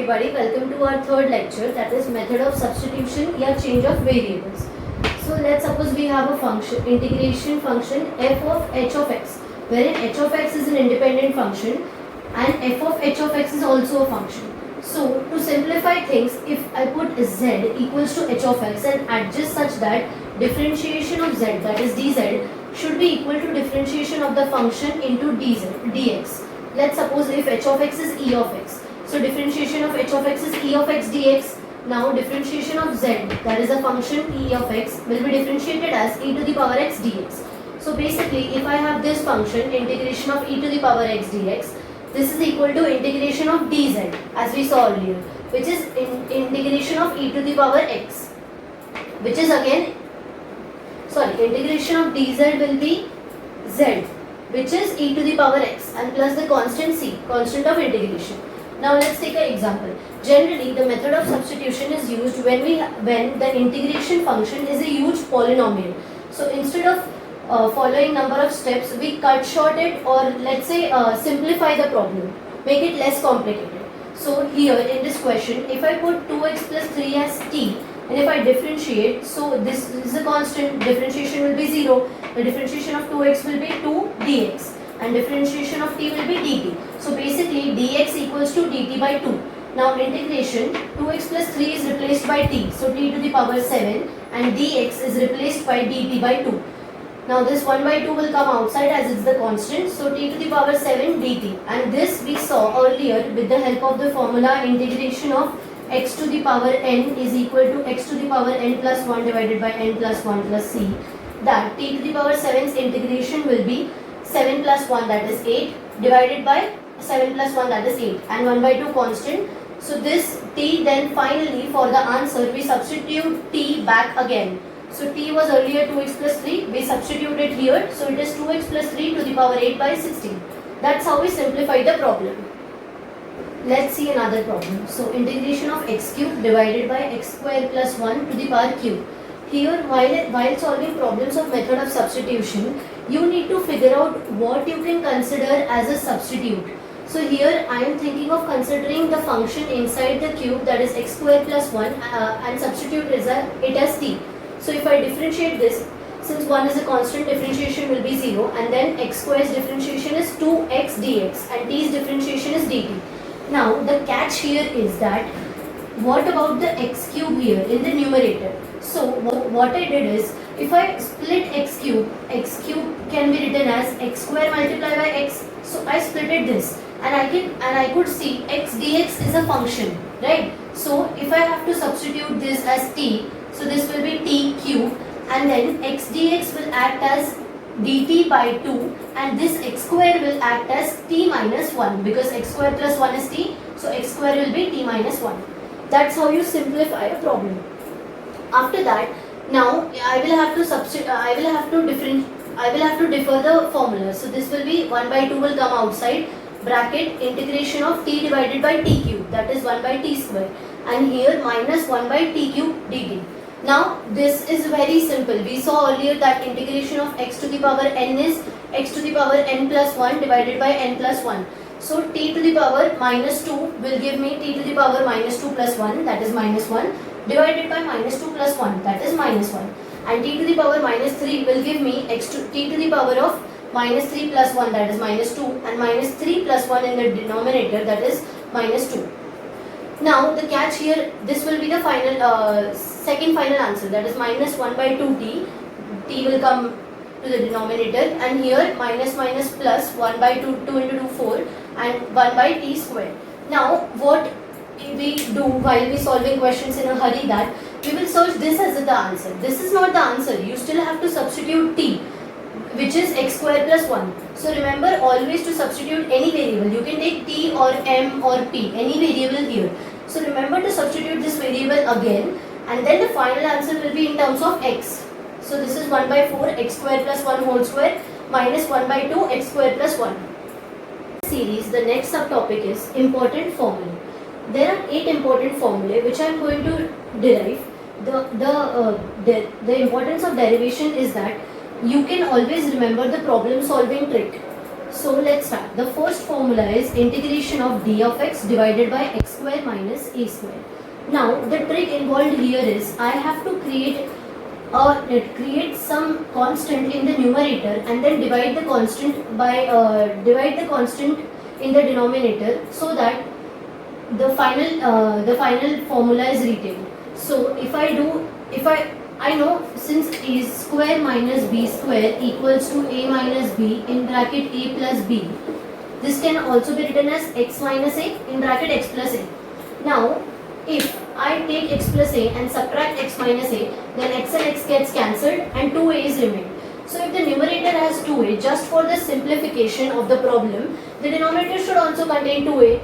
everybody, welcome to our third lecture, that is method of substitution or change of variables. So let's suppose we have a function, integration function f of h of x, wherein h of x is an independent function and f of h of x is also a function. So to simplify things, if I put z equals to h of x and adjust such that differentiation of z, that is dz, should be equal to differentiation of the function into dx. Let's suppose if h of x is e of x. So differentiation of h of x is e of x dx. Now differentiation of z, that is a function e of x, will be differentiated as e to the power x dx. So basically if I have this function integration of e to the power x dx, this is equal to integration of dz as we saw earlier, which is integration of e to the power x, which is again, integration of dz will be z, which is e to the power x, and plus the constant c, constant of integration. Now let's take an example. Generally the method of substitution is used when the integration function is a huge polynomial. So instead of following number of steps, we cut short it, or let's say simplify the problem, make it less complicated. So here in this question, if I put 2x plus 3 as t, and if I differentiate, so this is a constant, differentiation will be 0, the differentiation of 2x will be 2 dx and differentiation of t will be dt. So basically dx equals to dt by 2. Now integration 2x plus 3 is replaced by t, so t to the power 7, and dx is replaced by dt by 2. Now this 1 by 2 will come outside as it's the constant, so t to the power 7 dt, and this we saw earlier with the help of the formula integration of x to the power n is equal to x to the power n plus 1 divided by n plus 1 plus c, that t to the power 7's integration will be 7 plus 1, that is 8, divided by 7 plus 1, that is 8, and 1 by 2 constant. So this t, then finally for the answer we substitute t back again. So t was earlier 2x plus 3, we substitute it here, so it is 2x plus 3 to the power 8 by 16. That's how we simplify the problem. Let's see another problem. So integration of x cube divided by x square plus 1 to the power cube. Here while solving problems of method of substitution, you need to figure out what you can consider as a substitute. So here I am thinking of considering the function inside the cube, that is x square plus 1, and substitute it as t. So if I differentiate this, since 1 is a constant, differentiation will be 0, and then x square's differentiation is 2x dx and t's differentiation is dt. Now the catch here is that what about the x cube here in the numerator? So what I did is, if I split x cube can be written as x square multiplied by x. So I splitted this, and I could see x dx is a function, right? So if I have to substitute this as t, so this will be t cube, and then x dx will act as dt by 2, and this x square will act as t minus 1, because x square plus 1 is t, so x square will be t minus 1. That's how you simplify a problem. After that, now I will have to defer the formula. So this will be 1 by 2 will come outside, bracket integration of t divided by t cube, that is 1 by t square, and here minus 1 by t cube dt. Now this is very simple. We saw earlier that integration of x to the power n is x to the power n plus 1 divided by n plus 1. So t to the power minus 2 will give me t to the power minus 2 plus 1, that is minus 1, divided by minus 2 plus 1, that is minus 1, and t to the power minus 3 will give me t to the power of minus 3 plus 1, that is minus 2, and minus 3 plus 1 in the denominator, that is minus 2. Now the catch here, this will be the final second final answer, that is minus 1 by 2t, t will come to the denominator, and here minus minus plus 1 by 2 into 2 4, and 1 by t square. Now what we do while we solving questions in a hurry, that we will search this as the answer. This is not the answer, you still have to substitute t, which is x square plus 1. So remember always to substitute any variable. You can take t or m or p, any variable here. So remember to substitute this variable again, and then the final answer will be in terms of x. So this is 1 by 4 x square plus 1 whole square minus 1 by 2 x square plus 1. Series, the next subtopic is important formulae. There are 8 important formulae which I am going to derive. The importance of derivation is that you can always remember the problem solving trick. So let's start. The first formula is integration of d of x divided by x square minus a square. Now the trick involved here is I have to create some constant in the numerator and then divide the constant in the denominator, so that the final formula is retained. So I know, since a square minus b square equals to a minus b in bracket a plus b, this can also be written as x minus a in bracket x plus a. Now if I take x plus a and subtract x minus a, then x and x gets cancelled and 2a is remained. So if the numerator has 2a, just for the simplification of the problem, the denominator should also contain 2a.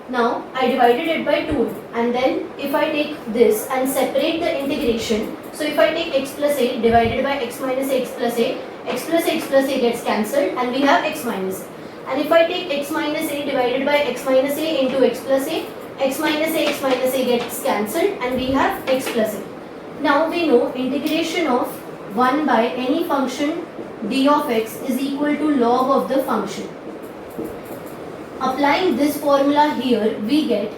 Now I divided it by 2, and then if I take this and separate the integration, so if I take x plus a divided by x minus a, x plus a, x plus a, x plus a gets cancelled and we have x minus a. And if I take x minus a divided by x minus a into x plus a, x minus a gets cancelled and we have x plus a. Now we know integration of 1 by any function d of x is equal to log of the function. Applying this formula here, we get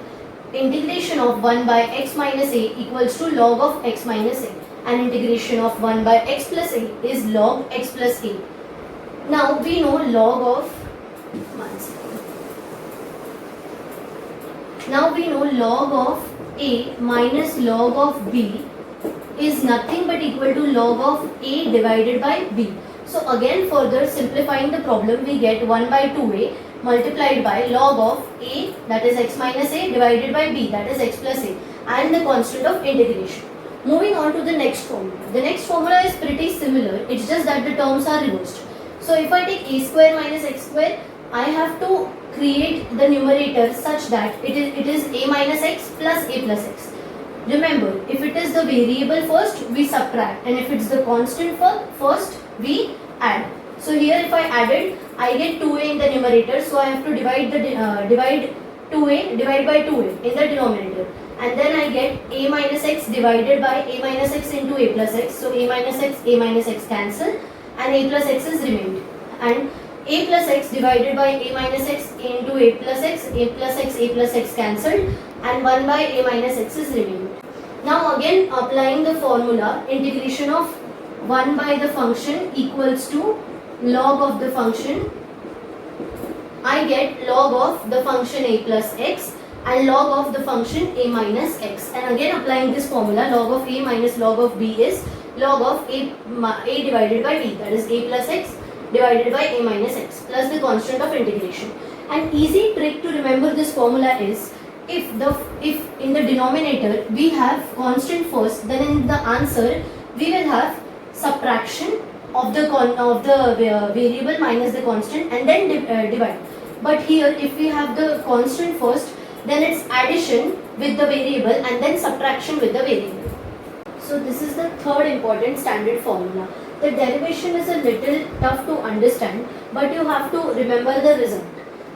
integration of 1 by x minus a equals to log of x minus a, and integration of 1 by x plus a is log x plus a. Now we know log of a minus log of b is nothing but equal to log of a divided by b. So again, further simplifying the problem, we get 1 by 2a multiplied by log of a, that is x minus a, divided by b, that is x plus a, and the constant of integration. Moving on to the next formula. The next formula is pretty similar, it's just that the terms are reversed. So if I take a square minus x square, I have to create the numerator such that it is a minus x plus a plus x. Remember, if it is the variable first, we subtract, and if it's the constant first, we add. So here if I added, I get 2a in the numerator, so I have to divide by 2a in the denominator, and then I get a minus x divided by a minus x into a plus x. So a minus x cancel and a plus x is remained, and a plus x divided by a minus x into a plus x cancelled, and 1 by a minus x is remained. Now again applying the formula, integration of 1 by the function equals to log of the function. I get log of the function a plus x and log of the function a minus x, and again applying this formula, log of a minus log of b is log of a divided by b, that is a plus x divided by a minus x plus the constant of integration. An easy trick to remember this formula is, if in the denominator we have constant first, then in the answer we will have subtraction of the variable minus the constant and then divide. But here if we have the constant first, then it's addition with the variable and then subtraction with the variable. So this is the third important standard formula. The derivation is a little tough to understand, but you have to remember the result.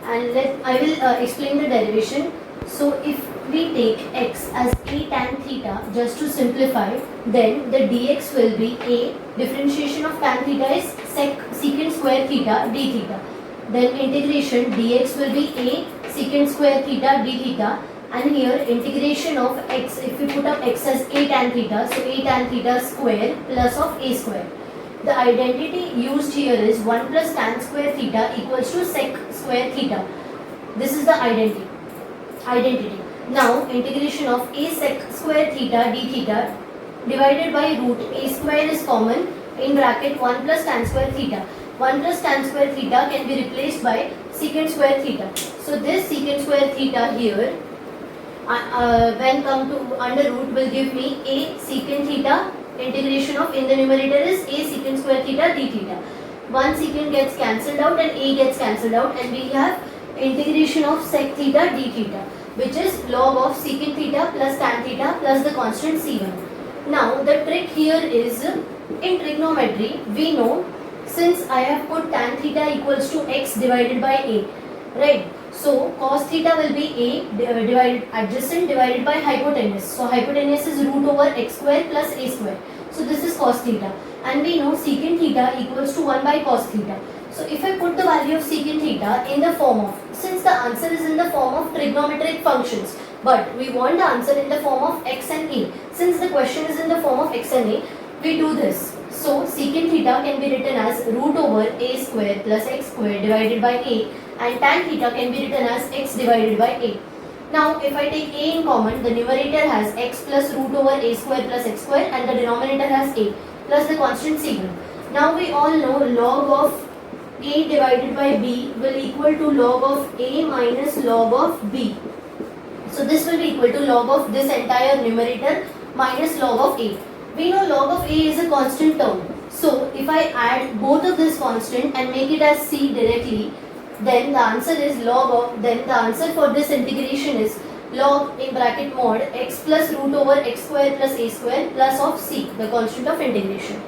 And I will explain the derivation. So if we take x as a tan theta, just to simplify, then the dx will be a, differentiation of tan theta is secant square theta d theta. Then integration dx will be a secant square theta d theta, and here integration of x, if we put up x as a tan theta, so a tan theta square plus of a square. The identity used here is 1 plus tan square theta equals to sec square theta. This is the identity. Now integration of a sec square theta d theta divided by root a square is common, in bracket 1 plus tan square theta. 1 plus tan square theta can be replaced by secant square theta. So this secant square theta here, when come to under root, will give me a secant theta. Integration of in the numerator is a secant square theta d theta. One secant gets cancelled out and a gets cancelled out, and we have integration of sec theta d theta, which is log of secant theta plus tan theta plus the constant c1. Now the trick here is, in trigonometry we know, since I have put tan theta equals to x divided by a, right? So cos theta will be a adjacent divided by hypotenuse. So hypotenuse is root over x square plus a square. So this is cos theta, and we know secant theta equals to 1 by cos theta. So if I put the value of secant theta in the form of, since the answer is in the form of trigonometric functions, but we want the answer in the form of x and a. Since the question is in the form of x and a, we do this. So secant theta can be written as root over a square plus x square divided by a, and tan theta can be written as x divided by a. Now if I take a in common, the numerator has x plus root over a square plus x square, and the denominator has a plus the constant secant. Now we all know log of a divided by b will equal to log of a minus log of b. So this will be equal to log of this entire numerator minus log of a. We know log of a is a constant term. So if I add both of this constant and make it as c directly, then the answer is log of, then the answer for this integration is log in bracket mod x plus root over x square plus a square plus of c, the constant of integration.